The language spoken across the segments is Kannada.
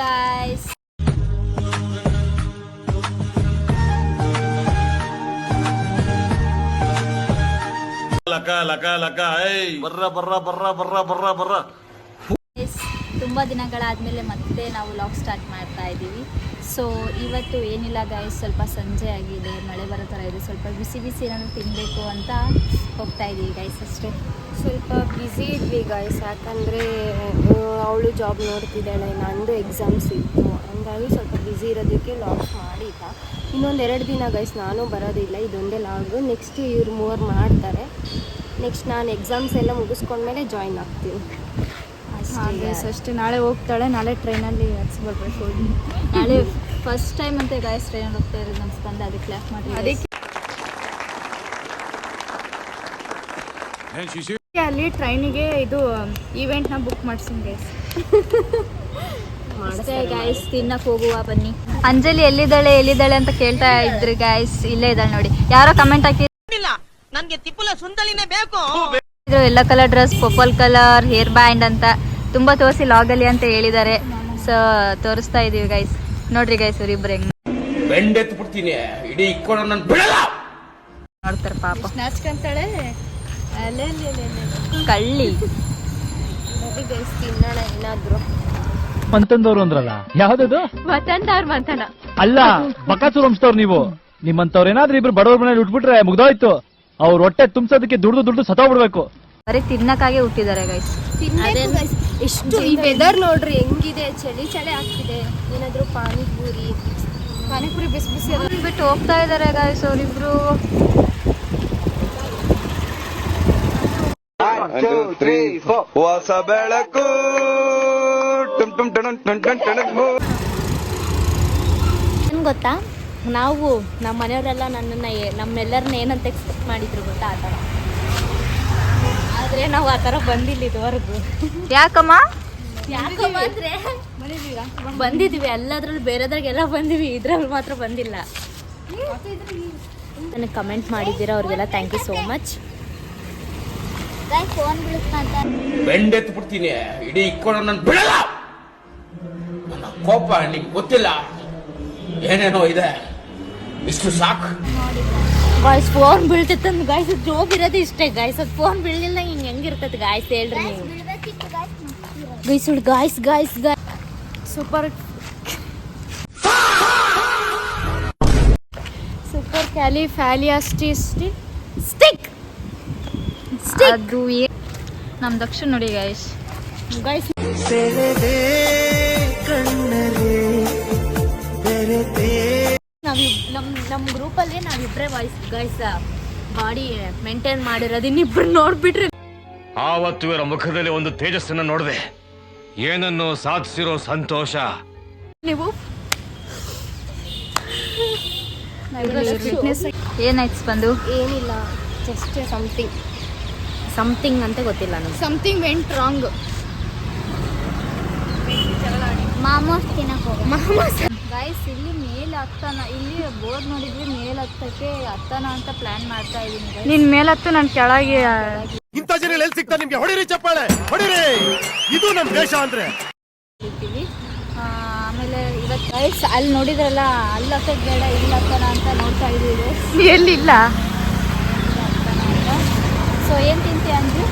guys. ಲಕ ಏಯ್ ಬರ್ರ ತುಂಬ ದಿನಗಳಾದಮೇಲೆ ಮತ್ತೆ ನಾವು ವ್ಲಾಗ್ ಸ್ಟಾರ್ಟ್ ಮಾಡ್ತಾ ಇದ್ದೀವಿ. ಸೊ ಇವತ್ತು ಏನಿಲ್ಲ ಗಾಯ್ಸ್, ಸ್ವಲ್ಪ ಸಂಜೆ ಆಗಿದೆ, ಮಳೆ ಬರೋ ಥರ ಇದೆ, ಸ್ವಲ್ಪ ಬಿಸಿ ಬಿಸಿ ಏನಾದರೂ ತಿನ್ನಬೇಕು ಅಂತ ಹೋಗ್ತಾ ಇದ್ದೀವಿ ಗಾಯ್ಸ್ ಅಷ್ಟೇ. ಸ್ವಲ್ಪ ಬ್ಯುಸಿ ಇದ್ವಿ ಗಾಯ್ಸ್, ಯಾಕಂದರೆ ಅವಳು ಜಾಬ್ ನೋಡ್ತಿದ್ದಾಳೆ, ನಂದು ಎಕ್ಸಾಮ್ಸ್ ಇತ್ತು, ಹಂಗಾಗಿ ಸ್ವಲ್ಪ ಬ್ಯುಸಿ ಇರೋದಕ್ಕೆ ಲಾಗ್ ಮಾಡಿಲ್ಲ. ಇನ್ನೊಂದು 2 ದಿನ ಗಾಯ್ಸ್ ನಾನು ಬರೋದಿಲ್ಲ, ಇದೊಂದೇ ಲಾಗು. ನೆಕ್ಸ್ಟ್ ಇವ್ರು 3 ಮಾಡ್ತಾರೆ. ನೆಕ್ಸ್ಟ್ ನಾನು ಎಕ್ಸಾಮ್ಸ್ ಎಲ್ಲ ಮುಗಿಸ್ಕೊಂಡ್ಮೇಲೆ ಜಾಯಿನ್ ಆಗ್ತೀನಿ ಅಷ್ಟೇ. ನಾಳೆ ಹೋಗ್ತಾಳೆ, ನಾಳೆ ಟ್ರೈನಲ್ಲಿ ಬರ್ಬೇಕು. ನಾಳೆ ಫಸ್ಟ್ ಟೈಮ್ ಅಂತ ಗಾಯ್ಸ್ ಟ್ರೈನಲ್ಲಿ ಹೋಗ್ತಾ ಇರೋದು ಅನ್ಸ್ಕೊಂಡೆ, ಅದಕ್ಕೆ ಕ್ಲಾಸ್ ಮಾಡಿ ಅಲ್ಲಿ ಟ್ರೈನಿಗೆ ಇದು ಈವೆಂಟ್ನ ಬುಕ್ ಮಾಡ್ತೀನಿ ಗೈಸ್. ಅಷ್ಟೇ ಗಾಯ್ಸ್, ತಿನ್ನಕ್ಕೆ ಹೋಗುವ ಬನ್ನಿ. ಅಂಜಲಿ ಎಲ್ಲಿದ್ದಾಳೆ ಅಂತ ಕೇಳ್ತಾ ಇದ್ರಿ ಗಾಯ್ಸ್, ಇಲ್ಲೇ ಇದ್ದಾಳೆ ನೋಡಿ. ಯಾರೋ ಕಮೆಂಟ್ ಹಾಕಿ ನನ್ಗೆ ತಿಪ್ಪುಲ ಸುಂದಲಿನೇ ಬೇಕು, yellow colour dress, purple colour hair band ಅಂತ ತುಂಬಾ ತೋರಿಸಿ ಲಾಗಲ್ಲಿ ಅಂತ ಹೇಳಿದ್ದಾರೆ. ಸೊ ತೋರಿಸ್ತಾ ಇದೀವಿ ಗೈಸ್, ನೋಡ್ರಿ ಗೈಸ್ ಇವ್ರಿಬ್ರು ಹೆಂಗ್ ಬೆಂಡೆತ್ಬಿಡ್ತೀನಿ ಇಡೀ ಇಕ್ಕೊಂಡು ನನ್ನ ಬಿಡಲ್ಲ ನೋಡ್ತಾರೆ ಪಾಪ. ನಾಚ್ಕೊಂತಾಳೆ ಕಳ್ಳಿ. ಗೈಸ್ ತಿನ್ನೋಣ ಏನಾದ್ರು. ಮಂತಂದವ್ರು ಅಂದ್ರಲ್ಲ, ಯಾವ್ದದು ಮಂತನ ಅಲ್ಲ, ಬಕಾಸೂರ್ ವಂಶದವ್ರು ನೀವು. ನಿಮ್ಮಂತವ್ರು ಏನಾದ್ರೂ ಇಬ್ರು ಬಡವ್ರ ಮನೇಲಿ ಉಟ್ಬಿಟ್ರೆ ಮುಗ್ದೋಯ್ತು. ಅವ್ರ ಹೊಟ್ಟೆ ತುಂಬಿಸೋದಕ್ಕೆ ದುಡ್ದು ಸತ್ತೋಗ್ಬಿಡ್ಬೇಕು. ಬರೀ ತಿನ್ನಕ್ಕಾಗೆ ಹುಟ್ಟಿದ್ದಾರೆ ಗೈಸ್. ಎಷ್ಟು ಈ ವೆದರ್ ನೋಡ್ರಿ ಹೆಂಗಿದೆ, ಚಳಿ ಆಗ್ತಿದೆ. ಏನಾದ್ರು ಪಾನಿಪುರಿ ಬಿಸಿ ಬಿಸಿ ಬಿಟ್ಟು ಹೋಗ್ತಾ ಇದಾರೆ ಗೈಸ್ ಅವರಿಬ್ರು. 1 2 3 4 ಹೊಸ ಬೆಳಕು ಏನ್ ಗೊತ್ತಾ, ನಾವು ನಮ್ಮ ಮನೆಯವರೆಲ್ಲ ನಮ್ಮೆಲ್ಲರನ್ನ ಏನಂತ ಎಕ್ಸ್ಪೆಕ್ಟ್ ಮಾಡಿದ್ರು ಗೊತ್ತಾ, ಆ ಥರ. ಆದರೆ ನಾವು ಆ ಥರ ಬಂದಿಲ್ಲ ಇದುವರೆಗೂ. ಯಾಕಮ್ಮ ಅಂದರೆ ಬಂದಿದ್ವಿ ಎಲ್ಲದ್ರಲ್ಲಿ, ಬೇರೆದ್ರಾಗೆಲ್ಲ ಬಂದಿವಿ, ಇದ್ರಲ್ಲಿ ಮಾತ್ರ ಬಂದಿಲ್ಲ. ನನಗೆ ಕಮೆಂಟ್ ಮಾಡಿದ್ದೀರಾ ಅವ್ರಿಗೆಲ್ಲ ಥ್ಯಾಂಕ್ ಯು ಸೋ ಮಚ್. ಬೆಂಡೆತ್ಬಿಡ್ತೀನಿ ಇಡೀ ಇಕ್ಕೊಂಡು ನನ್ನ ಬಿಡಲ್ಲ. ನನ್ನ ಕೋಪ ನಿಂಗೆ ಗೊತ್ತಿಲ್ಲ, ಏನೇನೋ ಇದೆ, ಇಷ್ಟು ಸಾಕು. ಗಾಯ್ಸ್ ಫೋನ್ ಬೀಳ್ತಿತ್ತು ಗಾಯ್ಸ್, ಜೋಬ್ ಇರೋದು ಇಷ್ಟೇ ಗಾಯ್ಸ್. ಅದು ಫೋನ್ ಬೀಳಿಲ್ಲ ಹಿಂಗೆ ಹೆಂಗಿರ್ತೈತೆ ಗಾಯ್ಸ್ ಹೇಳ್ರಿ ನೀವು. ಗಾಯ್ಸ್ ಸೂಪರ್ ಕ್ಯಾಲಿಫ್ಯಾಲಿಯಾಸ್ಟಿಕ್ ಅದು ನಮ್ ದಕ್ಷಿಣ ನೋಡಿ ಗೈಸ್. ನಮ್ಮ ಗ್ರೂಪಲ್ಲಿ ನಾವಿಬ್ರೇ ಗೈಸ್ ಬಾಡಿ ಮೇಂಟೈನ್ ಮಾಡಿರೋದು, ಇನ್ನಿಬ್ರು ನೋಡ್ಬಿಟ್ರಿ. ಆವತ್ತು ಇವರ ಮುಖದಲ್ಲಿ ಒಂದು ತೇಜಸ್ಸನ್ನ ನೋಡಿದೆ, ಏನನ್ನು ಸಾಧಿಸಿರೋ ಸಂತೋಷ. ನೀವು ಏನಾಯ್ತು ಬಂದು? ಏನಿಲ್ಲ, ಜಸ್ಟ್ ಸಮಥಿಂಗ್ ಅಂತ ಗೊತ್ತಿಲ್ಲ ನನಗೆ. Something went wrong. ಮಾಮೋಸ್ ತಿನ್ನಕ್ ಹೋಗೋಣ ಗೈಸ್. ಇಲ್ಲಿ ಮೇಲೆ ಹತ್ತಾನ, ಇಲ್ಲಿ ಬೋರ್ಡ್ ನೋಡಿದ್ವಿ, ಮೇಲೆ ಹತ್ತಾನ ಅಂತ ಪ್ಲಾನ್ ಮಾಡ್ತಾ ಇದೀನಿ. ನಿನ್ ಮೇಲತ್ತು ನಾನು ಕೆಳಗೆ. ಇಂಥ ಜನ ಎಲ್ಲಿ ಸಿಗ್ತಾ ನಿಮ್ಗೆ? ಹೊಡಿರಿ ಚಪ್ಪಾಳೆ, ಹೊಡಿರಿ, ಇದು ನಮ್ ದೇಶ ಅಂದ್ರೆ. ಆಮೇಲೆ ಇವತ್ತು ಗೈಸ್ ಅಲ್ಲಿ ನೋಡಿದ್ರಲ್ಲ, ಅಲ್ಲಿ ಹತ್ತೋದು ಬೇಡ, ಇಲ್ಲಿ ಹತ್ತಾನ ಅಂತ ನೋಡ್ತಾ ಇದೀವಿ. ಎಲ್ಲಿಲ್ಲ. ಸೊ ಏನ್ ತಿಂತೀಯ ಅಂದ್ರೆ,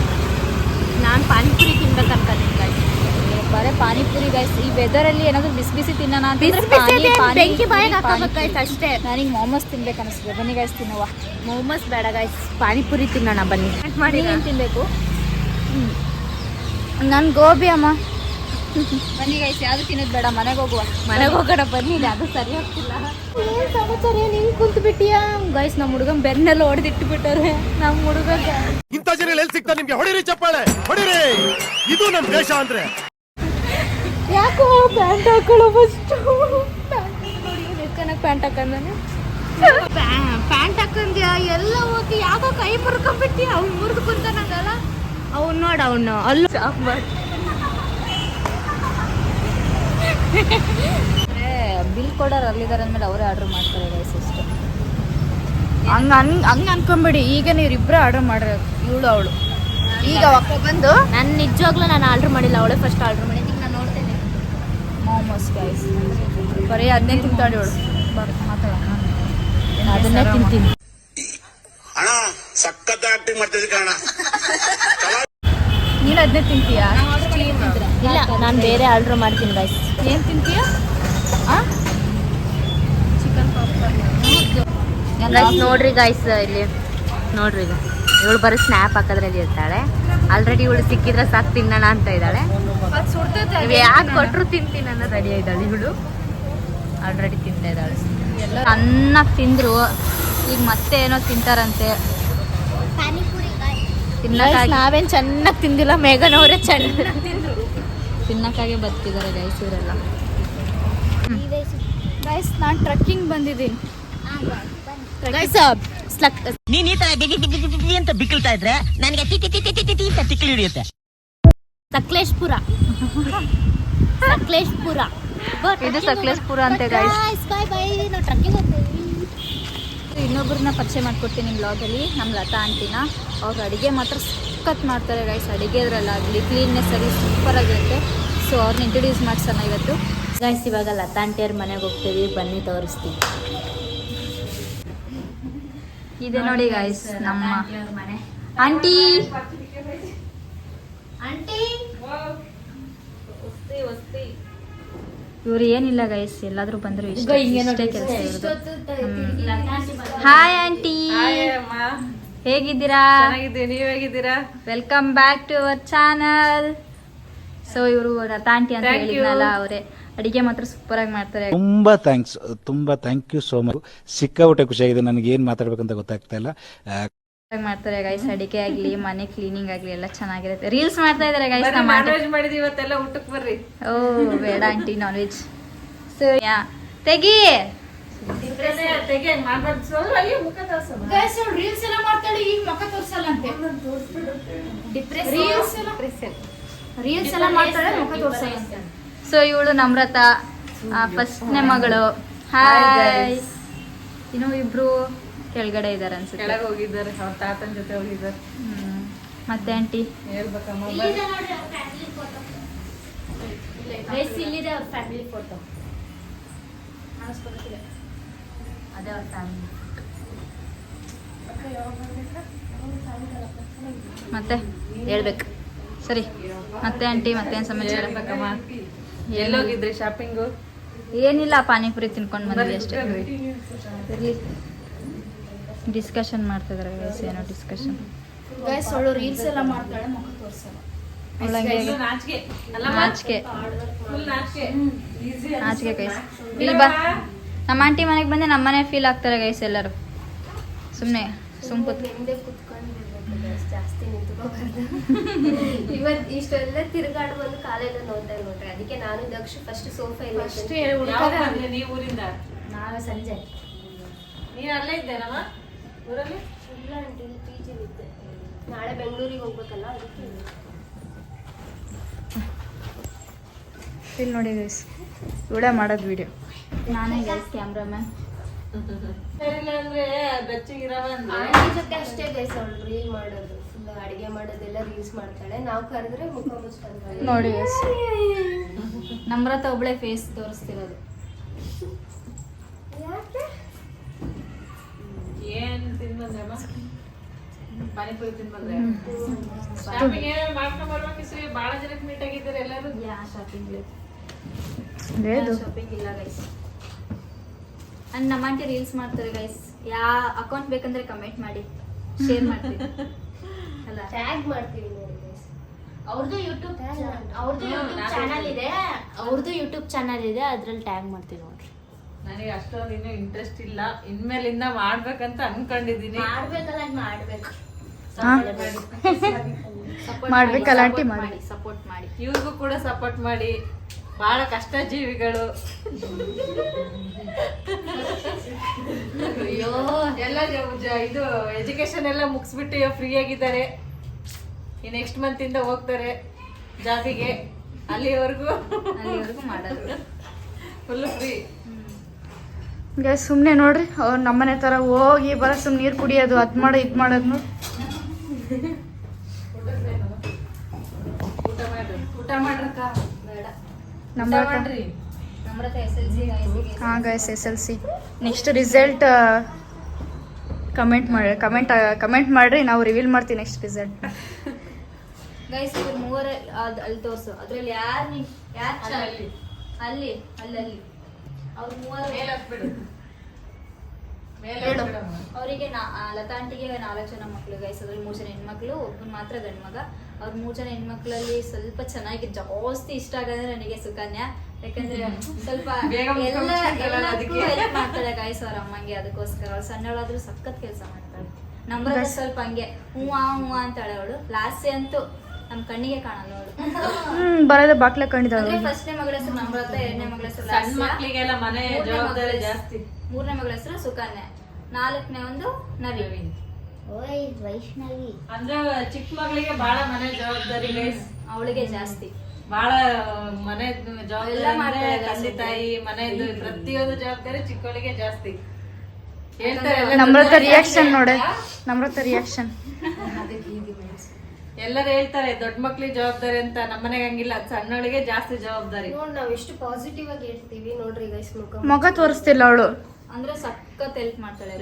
ನಾನು ಪಾನಿಪುರಿ ತಿನ್ಬೇಕು ಅನ್ಕೊಂಡಿದ್ದೀನಿ ಗೈಸ್. ಬರೇ ಪಾನಿಪುರಿ ಗೈಸ್. ಈ ವೆದರ್ ಅಲ್ಲಿ ಏನಾದ್ರು ಬಿಸಿ ಬಿಸಿ ತಿನ್ನೋಣ ಅಂತ ಬೆಂಕಿ ಬಾಯಿಗೆ ಹಾಕಬೇಕು ಗೈಸ್ ಅಷ್ಟೇ. ನನಗೆ ಮೋಮೋಸ್ ತಿನ್ಬೇಕು ಅನಿಸ್ತದೆ. ಬನ್ನಿ ಗೈಸ್ ತಿನ್ನುವ. ಮೋಮೋಸ್ ಬೇಡ ಗೈಸ್, ಪಾನಿಪುರಿ ತಿನ್ನೋಣ ಬನ್ನಿ. ಏನು ತಿನ್ಬೇಕು? ನಾನು ಗೋಬಿ ಅಮ್ಮ. ಬನ್ನಿ ಗೈಸ್, ಯಾವ್ದು ತಿನ್ನೋದು ಬೇಡ, ಮನೆಗೆ ಹೋಗೋಣ ಬನ್ನಿ. ಅದು ಸರಿ ಹೋಗ್ತಿಲ್ಲ. ಏನು ಸಮಾಚಾರ, ಹಿಂಗೆ ಕುಂತು ಬಿಟ್ಟಿಯಾ ಗೈಸ್? ನಮ್ಮ ಹುಡುಗನ್ ಬೆನ್ನೆಲ್ಲ ಹೊಡೆದಿಟ್ಟು ಬಿಟ್ಟಾರೆ. ನಮ್ಮ ಹುಡುಗ ಇಂಥ ಜನ ಎಲ್ಲಿ ಸಿಗ್ತಾ ನಿಮ್ಗೆ? ಹೊಡಿರಿ ಚಪ್ಪಾಳೆ, ಹೊಡಿರಿ, ಇದು ನಮ್ ದೇಶ ಅಂದ್ರೆ. ಯಾಕೋ ಪ್ಯಾಂಟ್ ಹಾಕೊಳ್ಳೋ ಫಸ್ಟ್. ಪ್ಯಾಂಟ್ ಹಾಕೊಂಡಾನೆ, ಪ್ಯಾಂಟ್ ಹಾಕೊಂಡ್ಯ ಎಲ್ಲ ಹೋಗಿ ಯಾಕೋ ಕೈ ಮುರ್ಕೊಂಡ್ಬಿಟ್ಟಿ. ಅವ್ನು ಮುರಿದು ಕುಂತಾನಲ್ಲ, ಅವ್ನು ನೋಡ, ಅವನು ಅಲ್ಲೂ ಬಿಲ್ ಕೊಡೋರು ಅಲ್ಲಿದ್ದಾರೆ ಅಂದ್ಮೇಲೆ ಅವರೇ ಆರ್ಡರ್ ಮಾಡ್ತಾರೆ ಗೈಸ್ ಅಷ್ಟೇ. ಹಂಗೆ ಅನ್ಕೊಂಬೇಡಿ. ಈಗ ನೀವಿಬ್ಬರೇ ಆರ್ಡರ್ ಮಾಡಿರೋದು, ಇವಳು ಅವಳು. ಈಗ ಬಂದು ನಾನು ನಿಜವಾಗ್ಲೂ ನಾನು ಆರ್ಡರ್ ಮಾಡಿಲ್ಲ, ಅವಳೇ ಫಸ್ಟ್ ಆರ್ಡರ್ ಮಾಡಿದ್ದೀನಿ. ನಾನು ನೋಡ್ತೇನೆ ಮೋಮೋಸ್ ಗೈಸ್. ಬರೀ ಅದನ್ನೇ ತಿಂತಾಳೆ ಅವಳು. ಮಾತಾಡೋಣ, ಅದನ್ನೇ ತಿಂತೀನಿ. ಅಣ್ಣ ಸಖತ್ ಆಕ್ಟಿಂಗ್ ಮಾಡ್ತಿದ್ದೆ ಕಣ. ನೀನು ಅದನ್ನೇ ತಿಂತೀಯಾ? ಇಲ್ಲ, ನಾನು ಬೇರೆ ಆರ್ಡ್ರ್ ಮಾಡ್ತೀನಿ ಗೈಸ್. ಏನು ತಿಂತೀಯಾ? Chicken popcorn. ಗೈಸ್ ನೋಡ್ರಿ ಗೈಸ್, ಇಲ್ಲಿ ನೋಡ್ರಿ, ಈಗ ಇವಳು ಬರೀ ಸ್ನ್ಯಾಪ್ ಹಾಕೋದ್ರಲ್ಲಿ ಇರ್ತಾಳೆ. ಆಲ್ರೆಡಿ ಇವಳು ಸಿಕ್ಕಿದ್ರೆ ಸಾಕು ತಿನ್ನೋಣ ಅಂತ ಇದ್ದಾಳೆ. ನೀವು ಯಾಕೆ ಕೊಟ್ಟರು ತಿಂತೀನಿ ಅನ್ನೋ ರೆಡಿ ಇದ್ದಾಳೆ ಇವಳು. ಆಲ್ರೆಡಿ ತಿಂತಾ ಇದ್ದಾಳೆ. ಚೆನ್ನಾಗಿ ತಿಂದ್ರು, ಈಗ ಮತ್ತೆ ಏನೋ ತಿಂತಾರಂತೆ. ನಾವೇನು ಚೆನ್ನಾಗಿ ತಿಂದಿಲ್ಲ, ಮೇಘನವರೇ ಚೆನ್ನಾಗಿ ತಿಂದ್ರು. ತಿನ್ನಕ್ಕಾಗೆ ಬದುಕಿದ್ದಾರೆ ಗೈಸ್ ಇವರೆಲ್ಲ. ಗೈಸ್ ನಾನು ಟ್ರಕ್ಕಿಂಗ್ ಬಂದಿದ್ದೀನಿ. ನೀನ್ ಈ ತರ ಗಿಗಿ ಅಂತ ಬಿಕ್ಕಳ್ತಾ ಇದ್ರೆ ನನಗೆ T T T T T T ಅಂತ ತಿಕ್ಲಿ ಹಿಡಿಯುತ್ತೆ. ಸಕಲೇಶ್ಪುರ ಇದು ಸಕಲೇಶ್ಪುರ ಅಂತೆ ಗೈಸ್. ಇನ್ನೊಬ್ಬರನ್ನ ಪರಿಚಯ ಮಾಡ್ಕೊಡ್ತೀನಿ ನಿಮ್ಮ ಬ್ಲಾಗಲ್ಲಿ, ನಮ್ಮ ಲತಾ ಆಂಟಿನ. ಅವ್ರು ಅಡುಗೆ ಮಾತ್ರ ಸಖತ್ ಮಾಡ್ತಾರೆ ಗೈಸ್. ಅಡುಗೆದ್ರಲ್ಲಾಗಲಿ ಕ್ಲೀನ್ನೆಸ್ ಆಗಿ ಸೂಪರ್ ಆಗಿರುತ್ತೆ. ಸೊ ಅವ್ರನ್ನ ಇಂಟ್ರೊಡ್ಯೂಸ್ ಮಾಡ್ಸೋಣ ಇವತ್ತು. ಗೈಸ್ ಇವಾಗ ಲತಾ ಆಂಟಿಯವ್ರ ಮನೆಗೆ ಹೋಗ್ತೀವಿ, ಬನ್ನಿ ತೋರಿಸ್ತೀವಿ. ಇದೆ ನೋಡಿ ಗೈಸ್ ನಮ್ಮ ಆಂಟಿ. ಇವ್ರು ಏನಿಲ್ಲ ಗೈಸ್, ಎಲ್ಲಾದ್ರೂ ಬಂದ್ರು ಇಷ್ಟೇ ಕೆಲಸ ಇವ್ರದ್ದು. ಹಾಯ್ ಆಂಟಿ, ಹೇಗಿದ್ದೀರಾ? ನೀವ್ ಹೇಗಿದ್ದೀರಾ? Welcome back to our channel. So ಇವರು ಲತಾ ಆಂಟಿ ಅಂತ ಹೇಳಿದ್ನಲ್ಲ, ಅವರೇ. ಅಡಿಗೆ ಮಾತ್ರ ಸೂಪರ್ ಆಗಿ ಮಾಡ್ತಾರೆ. ತುಂಬಾ ಥ್ಯಾಂಕ್ಸ್, ತುಂಬಾ ಥ್ಯಾಂಕ್ ಯು ಸೋ ಮಚ್. ಸಿಕ್ಕಾಪಟ್ಟೆ ಖುಷಿಯಾಗಿದೆ. ನನಗೆ ಏನ್ ಮಾತಾಡ್ಬೇಕಂತ ಗೊತ್ತಾಗ್ತಾ ಇಲ್ಲ. ಮಾಡ್ತಾರೆ ಗೈಸ್, ಅಡಿಗೆ ಆಗ್ಲಿ ಮನೆ ಕ್ಲೀನಿಂಗ್ ಆಗ್ಲಿ ಎಲ್ಲ ಚೆನ್ನಾಗಿರುತ್ತೆ. ರೀಲ್ಸ್ ಮಾಡ್ತಾ ಇದಾರೆ ಗೈಸ್. ಮಾಡಿದ್ವಿ ಇವತ್ತೆಲ್ಲ ಊಟಕ್ಕೆ ಬರ್ರಿ. ಓ ಬೇಡ ಆಂಟಿ, ನಾನ್ ವೆಜ್. ಸೊ ತೆಗಿ ರೀಲ್ಸ್ ಎಲ್ಲ ಮಾಡ್ತಾಳೆ, ಮುಖ ತೋರ್ಸಲ್ಲ ಅಂತ. ಸೊ ಇವಳು ನಮ್ರತಾ, ಫಸ್ಟ್ನೇ ಮಗಳು. ಹಾಯ್. ಇನ್ನು ಇಬ್ರು ಕೆಳಗಡೆ ಇದಾರೆ ಅನ್ಸುತ್ತೆ. ಕೆಳಗೆ ಹೋಗಿದ್ದಾರೆ, ಅವ್ರ ತಾತನ ಜೊತೆ ಹೋಗಿದ್ದಾರೆ. ಮತ್ತೆ ಆಂಟಿ ಹೇಳ್ಬೇಕಮ್ಮ. ಇಲ್ಲಿದೆ ಅವ್ರ ಫ್ಯಾಮಿಲಿ ಫೋಟೋ. ಅದೇ ಅವ್ರ ಫ್ಯಾಮಿಲಿ. ಮತ್ತೆ ಹೇಳ್ಬೇಕು. ಸರಿ ಮತ್ತೆ ಆಂಟಿ, ಮತ್ತೇನು ಸಮಾಚಾರ? ಹೇಳ್ಬೇಕಮ್ಮ. ಎಲ್ಲೋಗಿದ್ರಿ ಶಾಪಿಂಗು? ಏನಿಲ್ಲ, ಪಾನಿಪುರಿ ತಿನ್ಕೊಂಡು ಬಂದ್ವಿ ಅಷ್ಟೇ. ಇರ್ಲಿ, ಡಿಸ್ಕಷನ್ ಮಾಡ್ತಿದಾರೆ ಗೈಸ್. ಏನೋ ಡಿಸ್ಕಷನ್ ಗೈಸ್. ಅವಳು ರೀಲ್ಸ್ ಎಲ್ಲ ಮಾಡ್ತಾಳೆ, ಮುಖ ತೋರಿಸಲ್ಲ. ನಾಚಿಕೆ ಗೈಸ್. ಇಲ್ಲಿ ಬಾ, ನಮ್ಮ ಆಂಟಿ ಮನೆಗೆ ಬಂದೆ ನಮ್ಮನೆ ಫೀಲ್ ಆಗ್ತಾರೆ ಗೈಸ್ ಎಲ್ಲರೂ. ಸುಮ್ಮನೆ ಕೂತ್ ಜಾಸ್ತಿ ನಿಂತ್ಕೋಬಾರ್ದು. ಇವತ್ತು ಇಷ್ಟೆಲ್ಲ ತಿರುಗಾಡು ಬಂದು ಕಾಲೆಲ್ಲ ನೋಡ್ತಾ ನೋಡ್ರಿ. ಅದಕ್ಕೆ ನಾನು ದಕ್ಷ ಫಸ್ಟ್ ಸೋಫಾ ಇಲ್ಲ. ನೀವು ಊರಿಂದ? ನಾಳೆ ಸಂಜೆ. ನೀನ್ ಅಲ್ಲೇ ಇದ್ದೇನಮ್ಮ ಊರಲ್ಲಿ? ಇಲ್ಲ ಆಂಟಿ, ಇಲ್ಲಿ PG ಇದ್ದೆ. ನಾಳೆ ಬೆಂಗಳೂರಿಗೆ ಹೋಗ್ಬೇಕಲ್ಲ, ಅದಕ್ಕೆ. ಇಲ್ಲಿ ನೋಡಿ ಗೈಸ್, ಇವಳೇ ಮಾಡೋದು ವಿಡಿಯೋ. ನಾನೇ ಗೈಸ್ ಕ್ಯಾಮ್ರಾಮನ್. ಸರಿಲ್ಲ ಅಂದ್ರೆ ಬೆಚ್ಚಗಿರವ ಅಂದ್ರೆ ಆಂಟಿ ಜೊತೆ ಅಷ್ಟೇ ಗೈಸ್ ಅವಳು ರೀಲ್ ಮಾಡೋದು. ಫುಲ್ ಅಡಿಗೆ ಮಾಡೋದೆಲ್ಲ ರೀಲ್ಸ್ ಮಾಡ್ತಾಳೆ. ನಾವು ಕರೆದ್ರೆ ಮುಖ ಮುಚ್ಕೊಂಡ್ರೆ ನೋಡಿ ಗೈಸ್, ನಮ್ರತ ಒಬ್ಳೆ ಫೇಸ್ ತೋರಿಸ್ತಿರೋದು. ಏನ್ ತಿನ್ ಬಂದ್ರಮ್ಮ? ಪಾನಿಪುರಿ ತಿನ್ ಬಂದ್ರೆ ಶಾಪಿಂಗ್ ಏನಾದ್ರು ಮಾಡ್ಕೊಂಡ್ ಬರ್ಬೇಕಿಸ್ರಿ. ಬಾಳ ಜನಕ್ಕೆ ಮೀಟ್ ಆಗಿದ್ದಾರೆ ಎಲ್ಲರೂ. ಶಾಪಿಂಗ್ ಶಾಪಿಂಗ್ ಇಲ್ಲ ಗೈಸ್. ಅಂಡ್ ನಮ್ಮ ಆಂಟಿ ರೀಲ್ಸ್ ಮಾಡ್ತಾರೆ ಗೈಸ್. ಯಾ ಅಕೌಂಟ್ ಬೇಕಂದ್ರೆ ಕಮೆಂಟ್ ಮಾಡಿ, ಶೇರ್ ಮಾಡ್ತೀವಿ ಅಲ್ಲ, ಟ್ಯಾಗ್ ಮಾಡ್ತೀವಿ ನೋಡಿ ಗೈಸ್. ಅವ್ರದ್ದು ಯೂಟ್ಯೂಬ್ ಚಾನಲ್ ಇದೆ, ಅದ್ರಲ್ಲಿ ಟ್ಯಾಗ್ ಮಾಡ್ತೀವಿ ನೋಡ್ರಿ. ನನಗೆ ಅಷ್ಟೊಂದು ಇನ್ನೂ ಇಂಟ್ರೆಸ್ಟ್ ಇಲ್ಲ. ಇನ್ಮೇಲಿಂದ ಮಾಡ್ಬೇಕಂತ ಅನ್ಕೊಂಡಿದೀನಿ. ಮಾಡ್ಬೇಕಲ್ಲ ಆಂಟಿ, ಮಾಡಿ ಸಪೋರ್ಟ್ ಮಾಡಿ. ಇವ್ರಿಗೂ ಕೂಡ ಸಪೋರ್ಟ್ ಮಾಡಿ. ಬಹಳ ಕಷ್ಟ ಜೀವಿಗಳು ಎಲ್ಲ ಇದು ಎಜುಕೇಶನ್ ಎಲ್ಲ ಮುಗಿಸ್ಬಿಟ್ಟು ಫ್ರೀ ಆಗಿದ್ದಾರೆ. ಈ ನೆಕ್ಸ್ಟ್ ಮಂತ್ ಇಂದ ಹೋಗ್ತಾರೆ ಜಾಬಿಗೆ. ಅಲ್ಲಿವರೆಗೂ ಮಾಡೋದು ಫುಲ್ ಫ್ರೀ. ಗೈಸ್ ಸುಮ್ಮನೆ ನೋಡ್ರಿ, ಅವ್ರು ನಮ್ಮನೆ ಥರ ಹೋಗಿ ಬರೋ ಸುಮ್ಮನೆ ನೀರು ಕುಡಿಯೋದು, ಅದು ಮಾಡೋ ಇದು ಮಾಡೋದು ನೋಡಿ. ಊಟ ಮಾಡ್ರಕ್ಕ. ಬೇಡ ನಮ್ರತ SLC ಗಾಯ್ಸಿಗೆ. ಹಾಂ guys SLC next result comment ಮಾಡ್ರಿ, ನಾವು ರಿವೀಲ್ ಮಾಡ್ತೀವಿ ನೆಕ್ಸ್ಟ್ ರಿಸಲ್ಟ್. ಗೈಸ್ ಇವ್ರು ಮೂವರ ಅಲ್ಲಿ ತೋರ್ಸು, ಅದ್ರಲ್ಲಿ ಯಾರು ಅಲ್ಲಿ ಅವ್ರು ಮೂವರು ಅವರಿಗೆ ಲತಾ ಆಂಟಿಗೆ 4 ಜನ ಮಕ್ಕಳು ಗೈಸ್. ಅದ್ರಲ್ಲಿ 3 ಜನ ಹೆಣ್ಮಕ್ಳು, ಒಬ್ಬರು ಮಾತ್ರ ಗಂಡು ಮಗ. ಅವ್ರ 3 ಜನ ಹೆಣ್ಮಕ್ಳಲ್ಲಿ ಸ್ವಲ್ಪ ಚೆನ್ನಾಗಿ ಜಾಸ್ತಿ ಇಷ್ಟ ಆಗೋದ್ರೆ ನನಗೆ ಸುಕನ್ಯಾ. ಯಾಕಂದ್ರೆ ಸ್ವಲ್ಪ ಎಲ್ಲದಕ್ಕೂ ಹೆಲ್ಪ್ ಮಾಡ್ತಾಳೆ ಗೈಸ್ ಅವ್ರ ಅಮ್ಮಂಗೆ. ಅದಕ್ಕೋಸ್ಕರ ಅವಳು ಸಣ್ಣವಳಾದ್ರೂ ಸಖತ್ ಕೆಲಸ ಮಾಡ್ತಾಳೆ. ನಮ್ರ ಸ್ವಲ್ಪ ಹಂಗೆ ಹೂವ ಅಂತಾಳೆ ಅವಳು. ಲಾಸ್ಟ್ ಅಂತೂ ನಮ್ ಕಣ್ಣಿಗೆ ಕಾಣಲ್ಲ ಅವಳು. ಬರೋದೇ ಬಾಕ್ಲ ಕಂಡಿದ್ದಾಳೆ. ಫಸ್ಟ್ನೇ ಮಗಳ ಹೆಸರು ನಮ್ರತ, 2ನೇ ಮಗಳ ಹೆಸರು ಮಕ್ಕಳಿಗೆಲ್ಲ ಮನೆ ಜವಾಬ್ದಾರಿ ಜಾಸ್ತಿ. 3ನೇ ಮಗಳ ಹೆಸರು ಸುಕನ್ಯಾ, 4ನೇ ಒಂದು ನವೀನ್. ಓಯ್ ವೈಷ್ಣವಿ ಅಂದ್ರೆ ಚಿಕ್ಕ ಮಗಳಿಗೆ ಬಹಳ ಮನೆ ಜವಾಬ್ದಾರಿ ಗೈಸ್. ಅವಳಿಗೆ ಜಾಸ್ತಿ ಬಹಳ ಮನೆ ಜವಾಬ್ದಾರಿ ಮಾಡ್ತಾರೆ. ತಂದೆ ತಾಯಿ ಮನೆಯದು ಪ್ರತಿಯೊಂದು ಜವಾಬ್ದಾರಿ ಚಿಕ್ಕವಳಿಗೆ ಜಾಸ್ತಿ. ಹೇಳ್ತಾರೆ ನಮ್ರತ ರಿಯಾಕ್ಷನ್ ನೋಡೆ, ನಮ್ರತ ರಿಯಾಕ್ಷನ್. ಎಲ್ಲರೂ ಹೇಳ್ತಾರೆ ದೊಡ್ಡ ಮಕ್ಳಿಗೆ ಜವಾಬ್ದಾರಿ ಅಂತ. ನಮ್ಮನೆಗೆ ಹಂಗಿಲ್ಲ, ಸಣ್ಣವಳಿಗೆ ಜಾಸ್ತಿ ಜವಾಬ್ದಾರಿ. ನೋಡಿ ನಾವು ಎಷ್ಟು ಪಾಸಿಟಿವ್ ಆಗಿ ಹೇಳ್ತೀವಿ ನೋಡ್ರಿ ಗೈಸ್. ಮುಖ ತೋರಿಸ್ತಿಲ್ಲ ಅವಳು. ಅಂದ್ರೆ ಸಖತ್ ಹೆಲ್ಪ್ ಮಾಡ್ತಾಳೆ.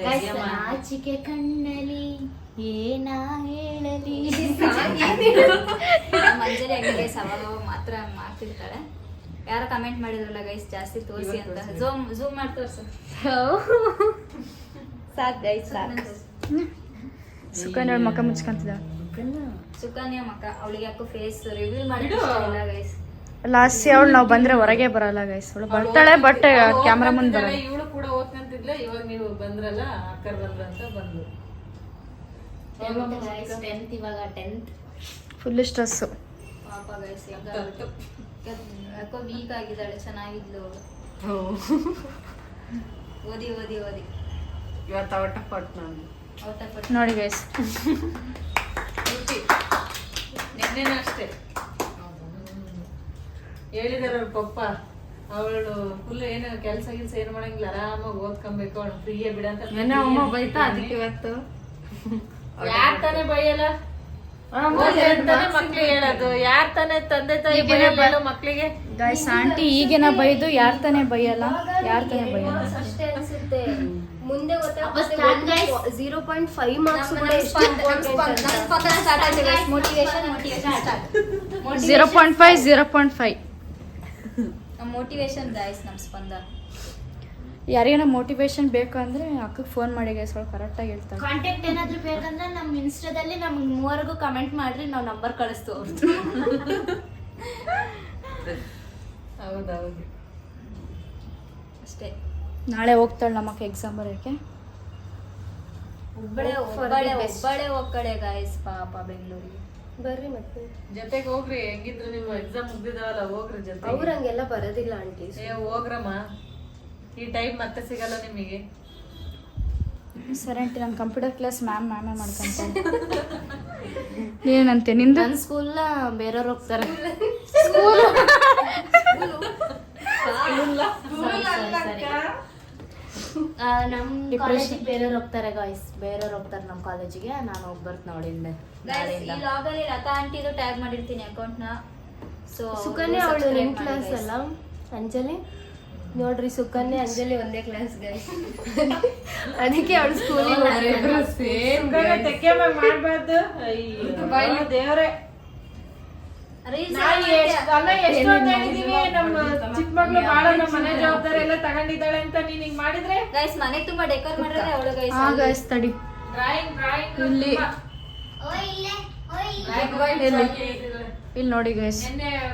ನಾಚಿಕೆ ಕಣ್ಣಲಿ ಏನ ಹೇಳಲಿ. ಮಂಜರಿ ಹಂಗೆ ಅವಾಗ ಮಾತ್ರ ಮಾಡ್ತಿರ್ತಾಳೆ. ಯಾರ ಕಮೆಂಟ್ ಮಾಡಿದ್ರಲ್ಲ ಗೈಸ್ ಜಾಸ್ತಿ ತೋರಿಸಿ ಅಂತ, ಝೂಮ್ ಮಾಡಿ ತೋರ್ಸು. ಸಾಕ್ ಗೈಸ್ ಸಾಕ್. ಸುಕನ್ಯಾ ಮುಖ ಮುಚ್ಕೊಂತಿದ್ದ. ಸುಕನ್ಯಾ ಮಕ್ಕ, ಅವಳಿಗೆ ಯಾಕೋ ಫೇಸ್ ರಿವೀಲ್ ಮಾಡಿಲ್ಲ ಗೈಸ್. ಲಾಸ್ಟ್ ಅವಳು ನಾವು ಬಂದ್ರೆ ಹೊರಗೆ ಬರಲ್ಲ ಗೈಸ್. ಅವಳು ಬರ್ತಾಳೆ ಬಟ್ ಕ್ಯಾಮ್ರಾ ಮುಂದೆ ಬರಲ್ಲ. ಇವಳು ಕೂಡ ಓದ್ಕಂತಿದ್ಲೆ, ಇವಾಗ ನೀವು ಬಂದ್ರಲ್ಲ ಅಕ್ಕರ್ ಬಂದ್ರ ಅಂತ ಬಂದು. 10th ಇವಾಗ 10th ಫುಲ್ ಸ್ಟ್ರೆಸ್. ಪಾಪ ಗೈಸ್ ಯಾಕೋ ವೀಕ್ ಆಗಿದ್ದಾಳೆ. ಚೆನ್ನಾಗಿದ್ಲು ಅವಳು, ಓದಿ ಓದಿ ಓದಿ ಇವತ್ತು ಔಟ್ ಆಫ್ ಔಟ್ ನಾನು ನೋಡಿ ಗೈಸ್. ನಿನ್ನೆನೂ ಅಷ್ಟೇ ಹೇಳಿದಾರ ಅವ್ರ ಪಪ್ಪ, ಅವಳು ಫುಲ್ ಏನು ಕೆಲಸ ಗಿಲ್ಸ ಏನು ಮಾಡಂಗಿಲ್ಲ, ಆರಾಮಾಗಿ ಓದ್ಕೊಬೇಕು, ಅವಳು ಫ್ರೀಯೇ ಬಿಡ ಅಂತ. ಅಮ್ಮ ಬೈತಾ ಅದಕ್ಕೆ ಇವತ್ತು. ಯಾರ್ ತಾನೇ ಬೈಯಲ್ಲ ಮಕ್ಳಿಗೆ ಹೇಳೋದು, ಯಾರ್ ತಾನೇ ತಂದೆ ತಾಯಿ ಬೈಯಲ್ಲ ಮಕ್ಳಿಗೆ. ಗೈಸ್ ಆಂಟಿ ಈಗೇನ ಬೈದು ಯಾರ್ ತಾನೇ ಬೈಯಲ್ಲ, ಯಾರ್ ತಾನೇ ಬೈಯಲ್ಲ. ಅಷ್ಟೇ ಅನ್ಸುತ್ತೆ. ಮುಂದೆ 0.5 ಮಾರ್ಕ್ಸ್ ಕೂಡ ಎಷ್ಟು ಇಂಪಾರ್ಟೆಂಟ್ ಅಂತ. ಮೋಟಿವೇಶನ್ 0.5 ಮೋಟಿವೇಶನ್ ಗೈಸ್ ನಮ್ ಸ್ಪಂದ. ಯಾರಿಗೇನ ಮೋಟಿವೇಶನ್ ಬೇಕು ಅಂದ್ರೆ ಅಕ್ಕಗೆ ಫೋನ್ ಮಾಡಿ ಗೈಸ್, ಅವಳು ಕರೆಕ್ಟಾಗಿ ಹೇಳ್ತಾಳೆ. ಕಾಂಟ್ಯಾಕ್ಟ್ ಏನಾದ್ರು ಬೇಕಂದ್ರೆ ನಮ್ಮ ಇನ್ಸ್ಟಾದಲ್ಲಿ ನಮ್ಗೆ 3 ಕಮೆಂಟ್ ಮಾಡ್ರಿ, ನಾವು ನಂಬರ್ ಕಳಿಸ್ತು. ಹೌದೌದು ಅಷ್ಟೇ. ನಾಳೆ ಹೋಗ್ತಾಳೆ ನಮ್ಮಕ್ಕ ಎಕ್ಸಾಮ್ ಬರೋಕ್ಕೆ. ಒಬ್ಬಳೆ ಒಕ್ಕಡೆ ಗೈಸ್ ಪಾಪ ಬೆಂಗಳೂರಿಗೆ. ಬರ್ರಿ ಮತ್ತೆ ಜೊತೆಗೆ ಹೋಗ್ರಿ, ಹೆಂಗಿದ್ರು ನಿಮ್ಮ ಎಕ್ಸಾಮ್ ಮುಗ್ದಿದಾವಲ್ಲ, ಹೋಗ್ರಿ ಜೊತೆ. ಅವ್ರ ಹಂಗೆಲ್ಲ ಬರೋದಿಲ್ಲ ಆಂಟಿ. ಹೋಗ್ರಮ್ಮ, ಈ ಟೈಮ್ ಮತ್ತೆ ಸಿಗಲ್ಲ ನಿಮಗೆ. ಸರಿ ಆಂಟಿ, ನಾನು ಕಂಪ್ಯೂಟರ್ ಕ್ಲಾಸ್ ಮ್ಯಾಮೇ ಮಾಡ್ಕೊಂತ. ಏನಂತೆ ನಿಂದು? ನನ್ನ ಸ್ಕೂಲ್ನ ಬೇರೆಯವ್ರು ಹೋಗ್ತಾರೆ. ನಮ್ಮ ಕಾಲೇಜಿಗೆ ಬೇರೆಯವ್ರು ಹೋಗ್ತಾರೆ ಗಾಯ್ಸ್, ಬೇರೆಯವ್ರು ಹೋಗ್ತಾರೆ ನಮ್ಮ ಕಾಲೇಜಿಗೆ. ನಾನು ಹೋಗಿ ಬರ್ತೀನಿ ನೋಡಿಂದೆ. ಈ ಲಾಗಲ್ಲಿ ಲತಾ ಆಂಟಿದು ಟ್ಯಾಗ್ ಮಾಡಿರ್ತೀನಿ ಅಕೌಂಟ್ನ. ಸೊ ಸುಕನ್ಯಾ ಅವಳು 9th ಕ್ಲಾಸ್ ಅಲ್ಲ ಅಂಜಲಿ. ನೋಡ್ರಿ ಸುಕನ್ಯಾ ಅಂಜಲಿ ಒಂದೇ ಕ್ಲಾಸ್ ಗೈಸ್. ಅದಕ್ಕೆ ಅವಳು ಸ್ಕೂಲಿಗೆ ಮಾಡ್ಬಾರ್ದು. ದೇವ್ರೆ, ನಮ್ಮ ಚಿಕ್ಕ ಮಗಳು ಬಾಳ ನಮ್ಮ ಮನೆ ಜವಾಬ್ದಾರಿ ಎಲ್ಲ ತಗೊಂಡಿದ್ದಾಳೆ ಅಂತ ನೀನ್ ಹಿಂಗ್ ಮಾಡಿದ್ರೆ ಗೈಸ್ ಮನೆಗೆ ತುಂಬಾ ಡೆಕೋರ್ ಮಾಡಿದ್ರೆ ಅವಳು ಗೈಸ್. ಹಾ ಗೈಸ್ ತಡಿ, ಇಲ್ಲಿ ಇಲ್ಲಿ ನೋಡಿ ಗೈಸ್,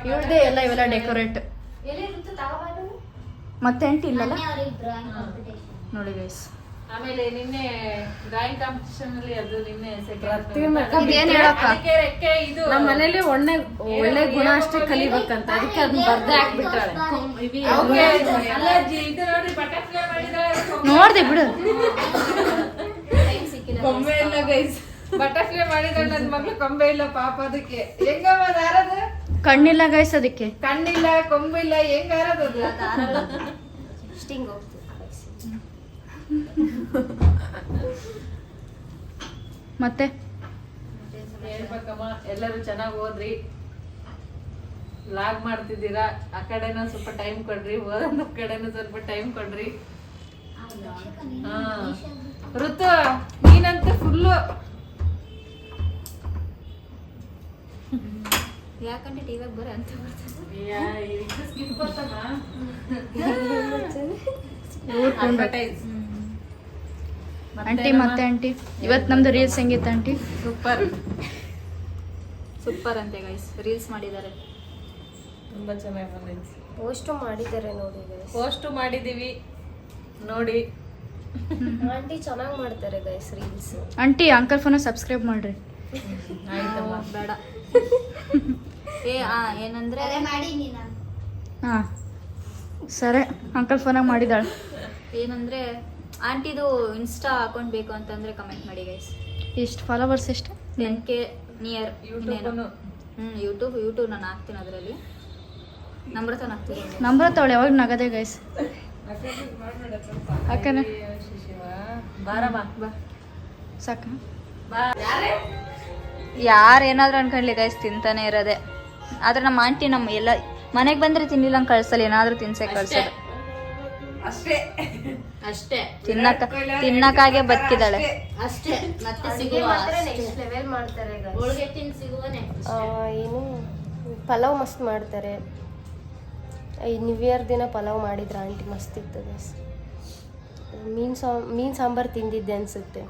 ಇವಳದೇ ಎಲ್ಲ ಇವೆಲ್ಲ ಡೆಕೋರೇಟ್. ಮತ್ತೆ ಆಂಟಿ ಇಲ್ಲಲ್ಲ ನೋಡಿ ಗೈಸ್. ಆಮೇಲೆ ನಿನ್ನೆ ಡ್ರಾಯಿಂಗ್ ಕಾಂಪಿಟಿಷನ್ ಅಲ್ಲಿ ಅದು ನಿನ್ನೆ ಏನ್ ಹೇಳಕ್ಕ, ಇದು ನಮ್ಮ ಮನೇಲಿ ಒಳ್ಳೆ ಗುಣ ಅಷ್ಟೇ ಕಲಿಬೇಕಂತ, ಅದಕ್ಕೆ ಅದನ್ನ ಬರ್ದೆ ಹಾಕ್ಬಿಟ್ಟಾಳೆ. ಇದು ನೋಡ್ರಿ ಬಟರ್ಫ್ಲೈ ಮಾಡಿದಾಳೆ. ನೋಡ್ದೆ ಬಿಡು, ಕೊಂಬೆ ಇಲ್ಲ ಗೈಸ್. ಬಟರ್ಫ್ಲೈ ಮಾಡಿದಾಳೆ ನನ್ನ ಮಗಳು, ಕೊಂಬೆ ಇಲ್ಲ ಪಾಪ. ಅದಕ್ಕೆ ಹೆಂಗಮ್ಮ ದಾರದು? ಕಣ್ಣಿಲ್ಲ ಗೈಸ್, ಅದಕ್ಕೆ ಕಣ್ಣಿಲ್ಲ ಕೊಂಬಿಲ್ಲ, ಹೆಂಗಾರದು? ಸ್ಟಿಂಗ್ ಹೋಗ್ತೀವಿ. ಮತ್ತೆ ಹೇಳ್ಬೇಕಮ್ಮ, ಎಲ್ಲರೂ ಚೆನ್ನಾಗಿ ಓದ್ರಿ. ಲಾಗ್ ಮಾಡ್ತಿದ್ದೀರಾ, ಆ ಕಡೆನೂ ಸ್ವಲ್ಪ ಟೈಮ್ ಕೊಡ್ರಿ, ಓದೋ ಕಡೆನೂ ಸ್ವಲ್ಪ ಟೈಮ್ ಕೊಡ್ರಿ. ಹಾ ಋತು ನೀನಂತ ಫುಲ್ಲು ಯಾಕಂದ್ರೆ ಟಿವಿಯಾಗ ಬರ ಅಂತ ಸ್ಕಿಪ್ ಬರ್ತಾನ ಆಂಟಿ ಮತ್ತೆ ಆಂಟಿ ಇವತ್ತು ನಮ್ದು ರೀಲ್ಸ್ ಹೆಂಗಿತ್ತು ಆಂಟಿ? ಸೂಪರ್ ಸೂಪರ್ ಅಂತೆ ಗೈಸ್, ರೀಲ್ಸ್ ಮಾಡಿದ್ದಾರೆ. ತುಂಬಾ ಚೆನ್ನಾಗಿ ಬಂದೈತಿ. ಪೋಸ್ಟು ಮಾಡಿದ್ದಾರೆ ನೋಡಿ ಗೈಸ್. ಪೋಸ್ಟು ಮಾಡಿದೀವಿ ನೋಡಿ. ಆಂಟಿ ಚೆನ್ನಾಗಿ ಮಾಡ್ತಾರೆ ಗೈಸ್ ರೀಲ್ಸ್. ಆಂಟಿ ಅಂಕಲ್ ಫೋನ ಸಬ್ಸ್ಕ್ರೈಬ್ ಮಾಡ್ರಿ. ಆಯ್ತಮ್ಮ ಬೇಡ ಏನಂದ್ರೆ ಹಾಂ ಸರಿ, ಅಂಕಲ್ ಫೋನಾಗ ಮಾಡಿದಾಳೆ. ಏನಂದ್ರೆ ಆಂಟಿದು ಇನ್ಸ್ಟಾ ಅಕೌಂಟ್ ಬೇಕು ಅಂತಂದ್ರೆ ಕಮೆಂಟ್ ಮಾಡಿ ಗೈಸ್. ಎಷ್ಟು ಫಾಲೋವರ್ಸ್ ಎಷ್ಟು? 10K near. ಯೂಟ್ಯೂಬ್ ನಾನು ಹಾಕ್ತೀನಿ, ಅದರಲ್ಲಿ ನಂಬರ್ ಹಾಕ್ತೀನಿ. ನಂಬರ್ ತಗೊಳ್ಳಿ, ಯಾವಾಗ ನಗದೆ ಗೈಸ್. ಅಕ್ಕನ ಬಾರಮ್ಮ ಬಾ ಸಾಕ. ಯಾರು ಏನಾದ್ರು ಅನ್ಕೊಂಡ್ಲಿ ಗೈಸ್, ತಿಂತಾನೆ ಇರೋದೆ. ಆದ್ರೆ ನಮ್ಮ ಆಂಟಿ ನಮ್ಮ ಎಲ್ಲ ಮನೆಗೆ ಬಂದ್ರೆ ತಿನ್ನಿಲ್ಲ ಹಂಗೆ ಕಳ್ಸಲ್ಲ, ಏನಾದ್ರೂ ತಿನ್ಸೆ ಕಳ್ಸೋದು ಅಷ್ಟೇ. ತಿನ್ನಕ್ಕಾಗೆ ಬದುಕಿದಾಳೆ ಅಷ್ಟೇ. ಮತ್ತೆ ಸಿಗುವ ನೆಕ್ಸ್ಟ್ ಲೆವೆಲ್ ಮಾಡ್ತಾರೆ guys. ಹೋಳಿಗೆ ತಿನ್ ಸಿಗುವನೆ. ಏನು ಪಲಾವ್ ಮಸ್ತ್ ಮಾಡ್ತಾರೆ. ಈ ನ್ಯೂ ಇಯರ್ ದಿನ ಪಲಾವ್ ಮಾಡಿದ್ರ ಆಂಟಿ, ಮಸ್ತ್ ಇತ್ತು ಗೈಸ್. ಮೀನು ಸಾಂಬಾರು ತಿಂದಿದ್ದೆ ಅನ್ಸುತ್ತೆ,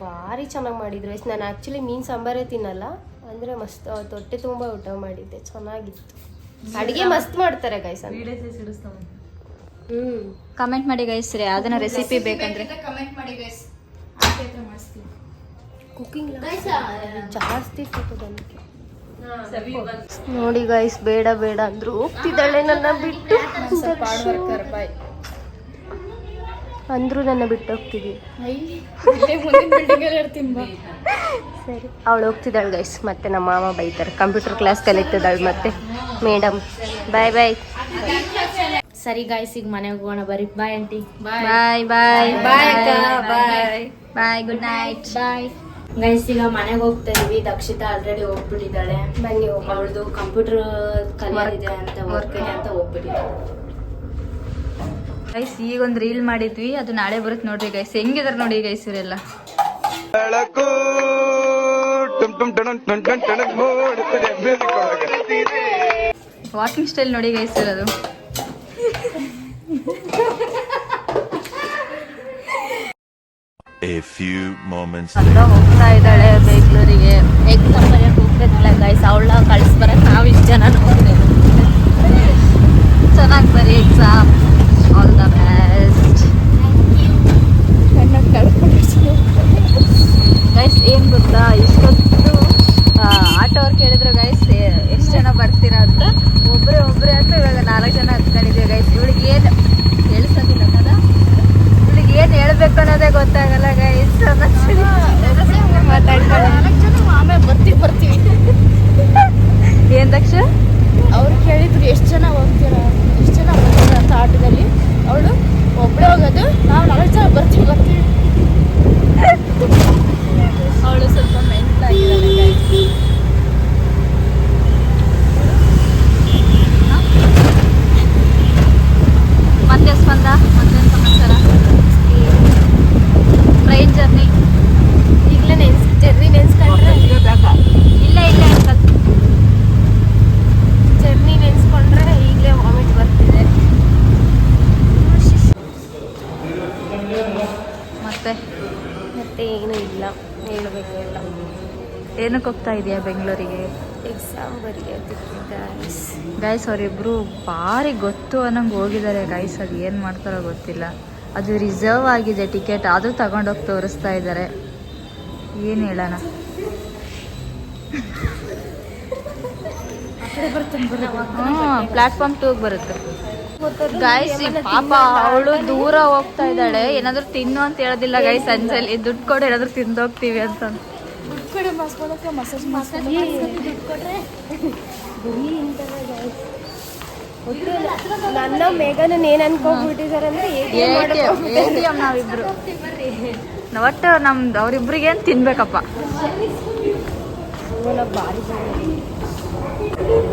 ಭಾರಿ ಚೆನ್ನಾಗಿ ಮಾಡಿದ್ರು ಗೈಸ್. ನಾನು ಆ್ಯಕ್ಚುಲಿ ಮೀನು ಸಾಂಬಾರೇ ತಿನ್ನಲ್ಲ, ಅಂದರೆ ಮಸ್ತ್ ಹೊಟ್ಟೆ ತುಂಬ ಊಟ ಮಾಡಿದ್ದೆ, ಚೆನ್ನಾಗಿತ್ತು. ಅಡುಗೆ ಮಸ್ತ್ ಮಾಡ್ತಾರೆ ಗೈಸ್. ಕಮೆಂಟ್ ಮಾಡಿ ಗೈಸ್ ರೀ, ಅದನ್ನ ರೆಸಿಪಿ ಬೇಕಂದ್ರೆ ಕಮೆಂಟ್ ಮಾಡಿ ಗೈಸ್, ಕುಕಿಂಗ್ ಜಾಸ್ತಿ ನೋಡಿ ಗೈಸ್. ಬೇಡ ಬೇಡ ಅಂದ್ರು ಹೋಗ್ತಿದ್ದಾಳೆ ನನ್ನ ಬಿಟ್ಟು. ಅಂದ್ರು ನನ್ನ ಬಿಟ್ಟು ಹೋಗ್ತಿದ್ವಿ. ಸರಿ, ಅವಳು ಹೋಗ್ತಿದ್ದಾಳೆ ಗೈಸ್. ಮತ್ತೆ ನಮ್ಮ ಮಾವ ಬೈತಾರೆ, ಕಂಪ್ಯೂಟರ್ ಕ್ಲಾಸ್ ಕಲಿತಿದ್ದಾಳೆ ಮತ್ತೆ ಮೇಡಮ್. ಬಾಯ್ ಬಾಯ್. ಸರಿ ಗಾಯ್ಸ್, ಈಗ ಮನೆಗೆ ಹೋಗೋಣ ಬರ್ರಿ. Bye aunty. Bye bye bye bye bye, good night. Bye guys, ಈಗ ಮನೆಗೆ ಹೋಗ್ತಾ ಇದೀವಿ. ದಕ್ಷಿತಾ ಆಲ್ರೆಡಿ ಹೋಗ್ಬಿಟ್ಟಿದ್ದಾಳೆ. ಬನ್ನಿ ಅವಳದು ಕಂಪ್ಯೂಟರ್ ಕಲಿಯೋದಿದೆ ಅಂತ, ವರ್ಕ್ ಇದೆ ಅಂತ ಹೋಗ್ಬಿಟ್ಟಿದ್ದಾಳೆ. ಗೈಸ್ ಈಗ ಒಂದು ರೀಲ್ ಮಾಡಿದ್ವಿ, ಅದು ನಾಳೆ ಬರುತ್ತೆ ನೋಡ್ರಿ ಗೈಸ್. ಹೆಂಗಿದಾರೆ ನೋಡಿ ಗೈಸ್ ಇವರೆಲ್ಲ. ಬೆಳಕು ಟುಮ್ ಟುಮ್ ಟಣಂ ಟಣಂ ಟಣಂ ಮೂಡುತ್ತದೆ ಬೆಳಕೊಳಗೆ. ವಾಕಿಂಗ್ ಸ್ಟೈಲ್ ನೋಡಿ ಗೈಸ್ ಇರೋದು. A few moments ಹೋಗ್ತಾ ಇದ್ದಾಳೆ ಬೆಂಗಳೂರಿಗೆ. ಎಕ್ಸಾಮ್ ಬರೆಯಕ್ಕೆ ಹೋಗ್ಬೇಕಲ್ಲ ಗೈಸ್, ಅವಳ ಕಳಿಸ್ಬರಕ್ಕೆ ನಾವು ಇಷ್ಟು ಜನ ಹೋಗ್ತೇವೆ. ಚೆನ್ನಾಗಿ ಬರೀ exam. All the best guys. ಏನು ಗೊತ್ತಾ, ಇಷ್ಟೊತ್ತು ಆಟೋವ್ರು ಕೇಳಿದ್ರು ಗೈಸ್ ಎಷ್ಟು ಜನ ಬರ್ತೀರಾ ಅಂತ. ಒಬ್ಬರೇ ಅಂತ ಇವಾಗ 4 ಜನ ಹತ್ಕೊಂಡಿದ್ದೀವಿ ಗೈಸ್. ಇವಳಿಗೆ ಏನು ಹೇಳ್ಸೋದಿಲ್ಲ కదా, ಇವಳಿಗೆ ಏನು ಹೇಳ್ಬೇಕು ಅನ್ನೋದೇ ಗೊತ್ತಾಗಲ್ಲ ಗೈಸ್. ಆಮೇಲೆ ಬರ್ತೀವಿ ಏನ್ ದಕ್ಷ ಅವ್ರು ಕೇಳಿದ್ರು ಎಷ್ಟು ಜನ ಹೋಗ್ತೀರಾ ಅಂತ ಆಟೋದಲ್ಲಿ. ಅವಳು ಒಬ್ಬಳೇ ಹೋಗೋದು, ನಾವು 4 ಜನ ಬರ್ತೀವಿ. ಅವಳು ಸ್ವಲ್ಪ ಮೆಂಟ್ಲಾಗಿದ್ದಾಳೆ ಗೈಸ್. ಮತ್ತೆ ಸ್ಪಂದ, ಮತ್ತೇನು ಸಮಾಚಾರ? ಟ್ರೈನ್ ಜರ್ನಿ ಈಗಲೇ ಜರ್ನಿ ನೆನ್ಸ್ಕೊಂಡ್ರೆ ಇಲ್ಲ ಜರ್ನಿ ನೆನ್ಸ್ಕೊಂಡ್ರೆ ಈಗಲೇ ವಾಮಿಟ್ ಬರ್ತಿದೆ. ಮತ್ತೆ ಏನೂ ಇಲ್ಲ, ಹೇಳಬೇಕು ಎಲ್ಲ. ಏನಕ್ಕೆ ಹೋಗ್ತಾ ಇದೆಯಾ ಬೆಂಗಳೂರಿಗೆ? ಎಕ್ಸಾಮ್ ಬರೆಯೋದಕ್ಕೆ ಗೈಸ್. ಗೈಸ್ ಅವರಿಬ್ರು ಭಾರಿ ಗೊತ್ತು ಅನ್ನಂಗೆ ಹೋಗಿದ್ದಾರೆ ಗೈಸ್. ಅದು ಏನು ಮಾಡ್ತಾರೋ ಗೊತ್ತಿಲ್ಲ. ಅದು ರಿಸರ್ವ್ ಆಗಿದೆ ಟಿಕೆಟ್, ಆದರೂ ತಗೊಂಡೋಗಿ ತೋರಿಸ್ತಾ ಇದ್ದಾರೆ. ಏನು ಹೇಳೋಣ. ಪ್ಲಾಟ್ಫಾರ್ಮ್ 2 ಬರುತ್ತೆ ಗೈಸ್. ಪಾಪ ಅವಳು ದೂರ ಹೋಗ್ತಾ ಇದ್ದಾಳೆ. ಏನಾದರೂ ತಿನ್ನು ಅಂತ ಹೇಳೋದಿಲ್ಲ ಗೈಸ್. ಸಂಜೆಲಿ ದುಡ್ಡು ಕೊಡು, ಏನಾದರೂ ತಿಂದೋಗ್ತೀವಿ ಅಂತ. ನನ್ನ ಮೇಘನ ಏನ್ ಅನ್ಕೊಂಡ್ಬಿಟ್ಟಿದಾರೆ ಅಂದ್ರೆ ATM ನಾವಿಬ್ರು ಒಟ್ಟು ನಮ್ದು ಅವ್ರಿಬ್ರಿಗೆ ತಿನ್ಬೇಕಪ್ಪ.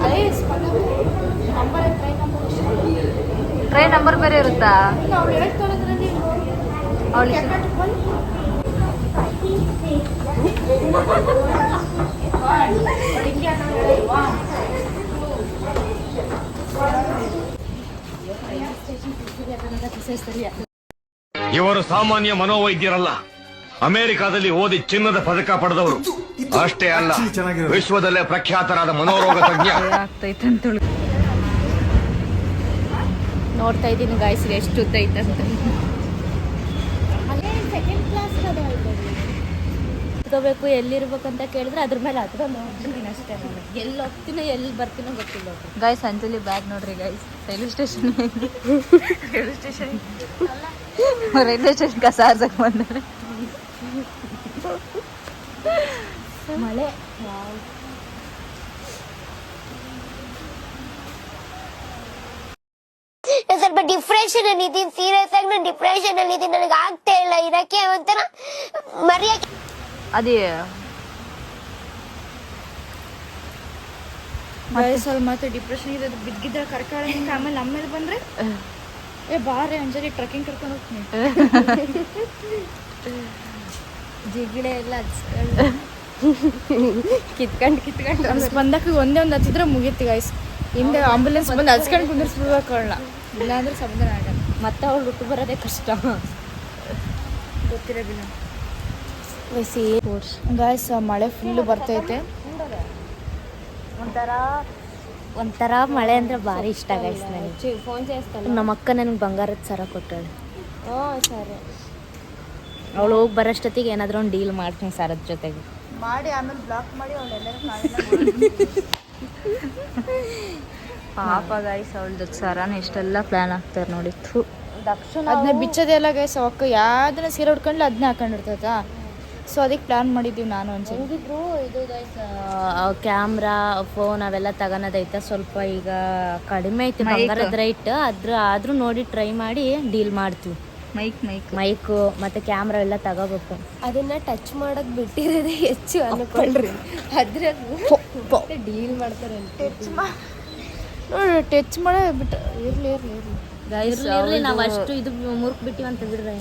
ಅದೇ number train number train number ಬೇರೆ ಇರುತ್ತಾ? ಅವ್ಳು ಹೇಳ್ತಾಳದ್ರಲ್ಲಿ ಅವಳು ಇವರು ಸಾಮಾನ್ಯ ಮನೋವೈದ್ಯರಲ್ಲ, ಅಮೆರಿಕಾದಲ್ಲಿ ಓದಿ ಚಿನ್ನದ ಪದಕ ಪಡೆದವರು. ಅಷ್ಟೇ ಅಲ್ಲ, ವಿಶ್ವದಲ್ಲೇ ಪ್ರಖ್ಯಾತರಾದ ಮನೋರೋಗ ತಜ್ಞ. ನೋಡ್ತಾ ಇದ್ದೀನಿ ಗಾಯ್ಸ್ ಎಷ್ಟು ಉದ್ದ ಐತಂತ. ಅಲ್ಲೇ ಸೆಕೆಂಡ್ ಕ್ಲಾಸ್ ಹತ್ಕೋಬೇಕು ಎಲ್ಲಿರ್ಬೇಕು ಅಂತ ಕೇಳಿದ್ರೆ ಅದ್ರ ಮೇಲೆ ಹತ್ಕೊಂಡು ಹೋಗ್ತೀನಿ ಅಷ್ಟೇ. ನಾನು ಎಲ್ಲಿ ಹೋಗ್ತೀನೋ ಎಲ್ಲಿ ಬರ್ತೀನೋ ಗೊತ್ತಿಲ್ಲ ಗಾಯ್ಸ್. ಅಂಜಲಿ ಬ್ಯಾಗ್ ನೋಡ್ರಿ guys, railway station railway station ಕಸ ಆರ್ಸಕ್ ಬಂದರೆ ಮಳೆ ಸ್ವಲ್ಪ ಡಿಪ್ರೆಷನ್ ಅಲ್ಲಿ ಇದೀನಿ, ಸೀರಿಯಸ್ ಆಗಿ ನಾನು ಡಿಪ್ರೆಷನ್ ಅಲ್ಲಿ ಇದೀನಿ. ನನಗೆ ಆಗ್ತಾ ಇಲ್ಲ ಇರಕ್ಕೆ, ಒಂಥರ ಮರೆಯಕ್ಕೆ. ಅದೇ ಸ್ವಲ್ಪ ಮತ್ತೆ ಡಿಪ್ರೆಷನ್ ಇರೋದು ಬಿದ್ದಿದ್ದ ಕರ್ಕಾಳೆ ಆಮೇಲೆ ಆಮೇಲೆ ಬಂದ್ರೆ ಬಾರೆ ಅಂಜಲಿ ಟ್ರೆಕ್ಕಿಂಗ್ ಕರ್ಕೊಂಡು ಹೋಗ್ತೀನಿ. ಜಿಗಿಳೆ ಎಲ್ಲ ಕಿತ್ಕೊಂಡು ಬಂದಕ್ಕೆ ಒಂದೇ ಒಂದು ಹತ್ತಿದ್ರೆ ಮುಗೀತಿ ಗಾಯ್ಸ್. ಹಿಂದೆ ಆಂಬುಲೆನ್ಸ್ ಬಂದು ಹಚ್ಕೊಂಡು ಕುಂದಿರ್ಸ್ಬಿಡ್ಬೇಕು ಅವಳನ್ನ, ಇಲ್ಲಾಂದ್ರೆ ಸಮಾಧಾನ ಆಗಲ್ಲ. ಮತ್ತೆ ಅವಳು ಹುಟ್ಟು ಬರೋದೇ ಕಷ್ಟ. ಗೊತ್ತಿರೋದಿಲ್ಲ ಗಾಯ್ಸ್. ಮಳೆ ಫುಲ್ಲು ಬರ್ತೈತೆ. ಒಂಥರ ಮಳೆ ಅಂದ್ರೆ ಭಾರಿ ಇಷ್ಟ ಗಾಯ್ಸ್ ನನಗೆ. ಫೋನ್ చేస్తాను. ನಮ್ಮ ಅಕ್ಕ ನನಗೆ ಬಂಗಾರದ ಸರ ಕೊಟ್ಟಾಳೆ. ಸರಿ, ಅವಳು ಹೋಗಿ ಬರೋಷ್ಟೊತ್ತಿಗೆ ಏನಾದರೂ ಒಂದು ಡೀಲ್ ಮಾಡ್ತೀನಿ ಸರದ ಜೊತೆಗೆ ಮಾಡಿ, ಆಮೇಲೆ ಬ್ಲಾಕ್ ಮಾಡಿ ಅವಳೆಲ್ಲರೂ ಪಾಪ ಗಾಯ್ಸ್. ಅವಳದು ಸರಾನ ಎಷ್ಟೆಲ್ಲ ಪ್ಲಾನ್ ಆಗ್ತಾರೆ ನೋಡಿ. ಅದನ್ನ ಬಿಚ್ಚೋದೆಲ್ಲ ಗೈಸ್. ಅವಕ್ಕ ಯಾವ್ದನ್ನ ಸೀರೆ ಉಟ್ಕೊಂಡ್ಲೆ ಅದನ್ನ ಹಾಕೊಂಡಿರ್ತೈತಾ. ಸೊ ಅದಕ್ಕೆ ಪ್ಲಾನ್ ಮಾಡಿದ್ದೀವಿ ನಾನು ಒಂದ್ಸಲ. ಹೆಂಗಿದ್ರು ಇದು ಗೈಸ್ ಕ್ಯಾಮ್ರಾ ಫೋನ್ ಅವೆಲ್ಲ ತಗೊಳೋದೈತೆ ಸ್ವಲ್ಪ ಈಗ ಕಡಿಮೆ ಐತೆ ಬಂಗಾರದ ರೈಟ್. ಆದ್ರೂ ನೋಡಿ ಟ್ರೈ ಮಾಡಿ ಡೀಲ್ ಮಾಡ್ತೀವಿ. ಮೈಕು ಮತ್ತೆ ಕ್ಯಾಮ್ರಾ ಎಲ್ಲ ತಗೋಬೇಕು. ಅದನ್ನ ಟಚ್ ಮಾಡಕ್ ಬಿಟ್ಟಿರೋದೇ ಹೆಚ್ಚು ಅನ್ಕೊಳ್ರಿ. ಅದ್ರಾಗ ಡೀಲ್ ಮಾಡ್ತಾರೆ. ಟಚ್ ಮಾಡೋ ಬಿಟ್ಟು ಇರ್ಲಿ ಇರ್ಲಿ ನಾವು ಅಷ್ಟು ಇದು ಮುರ್ಕ್ ಬಿಟ್ಟಿವಿ ಅಂತ ಬಿಡ್ರೆ.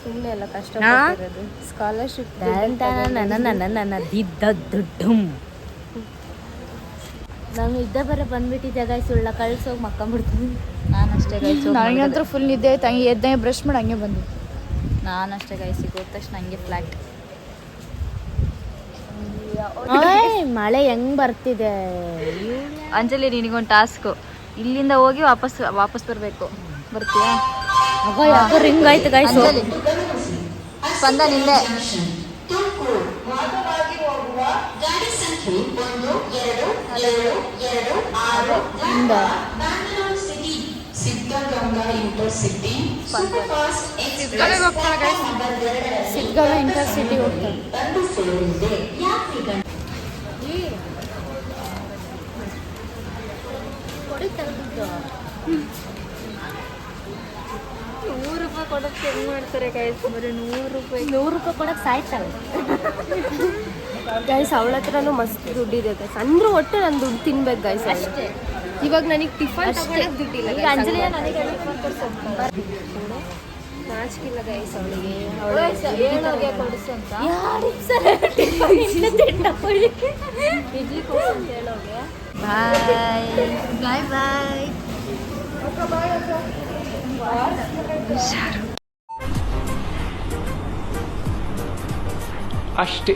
ಸುಮ್ಮನೆ ಎಲ್ಲ ಕಷ್ಟಪಟ್ಟಿರೋದು. ಸ್ಕಾಲರ್ಶಿಪ್ ನಾನು ಇದ್ದ ಬರ ಬಂದ್ಬಿಟ್ಟಿದ್ದೆ ಗಾಯ್ಸ್. ಸುಳ್ಳ ಕಳ್ಸೋಗಿ ಮಕ್ಕಂಬಿಡ್ತೀನಿ. ನಾನಷ್ಟೇ ಗೈಸ್. ನನಗಂತೂ ಫುಲ್ ನಿದ್ದೆ ಆಯ್ತು. ಹಂಗೆ ಎದ್ದಂಗೆ ಬ್ರಷ್ ಮಾಡಿ ಹಂಗೆ ಬಂದು ನಾನಷ್ಟೇ ಗೈಸ್. ಹೋದ ತಕ್ಷಣ ಹಂಗೆ ಫ್ಲಾಟ್. ಮಳೆ ಹೆಂಗ್ ಬರ್ತಿದೆ ಅಂಜಲಿ, ನಿನಗೊಂದು ಟಾಸ್ಕು. ಇಲ್ಲಿಂದ ಹೋಗಿ ವಾಪಸ್ ಬರಬೇಕು. ಬರ್ತೀಯಾ? ರಿಂಗ್ ಆಯ್ತು ಗಾಯ್ಸ್. ಸ್ಪಂದ ನಿಂದೆ. ಸಿಗ್ಗಲ್ಲ ಇಂಟರ್ಸಿಟಿ ಹೋಗ್ತಾರೆ. ₹100 ಕೊಡೋಕ್ಕೆ ಹೆಂಗ್ ಮಾಡ್ತಾರೆ ಗೈಸ್? ಬರೀ ₹100 ಕೊಡಕ್ಕೆ ಸಾಯ್ತಾವೆ ಗೈಸ್. ಅವಳ ಹತ್ರನೂ ಮಸ್ತ್ ದುಡ್ಡಿದೆ ಗೈಸ್. ಅಂದ್ರೂ ಒಟ್ಟು ನಾನು ದುಡ್ಡು ತಿನ್ಬೇಕು ಗೈಸ್ ಅಷ್ಟೇ. ಇವಾಗ ನನಗೆ ಟಿಫನ್ ತಗೊಳ್ಳೋಕೆ ದುಡ್ಡಿಲ್ಲ. ಈಗ ಅಂಜಲಿಯ ನನಗೆ ನಾಚಿಕಿಲ್ಲ ಗೈಸ್ ಅವಳಿಗೆ. ಅವಳಿಗೆ ಕೊಡಿಸು ಅಂತ ಇಡ್ಲಿ ಕೊಡಿಸು ಅಂತ ಹೇಳೋಗೆ. ಬಾಯ್ ಬಾಯ್. ಅಷ್ಟೇ.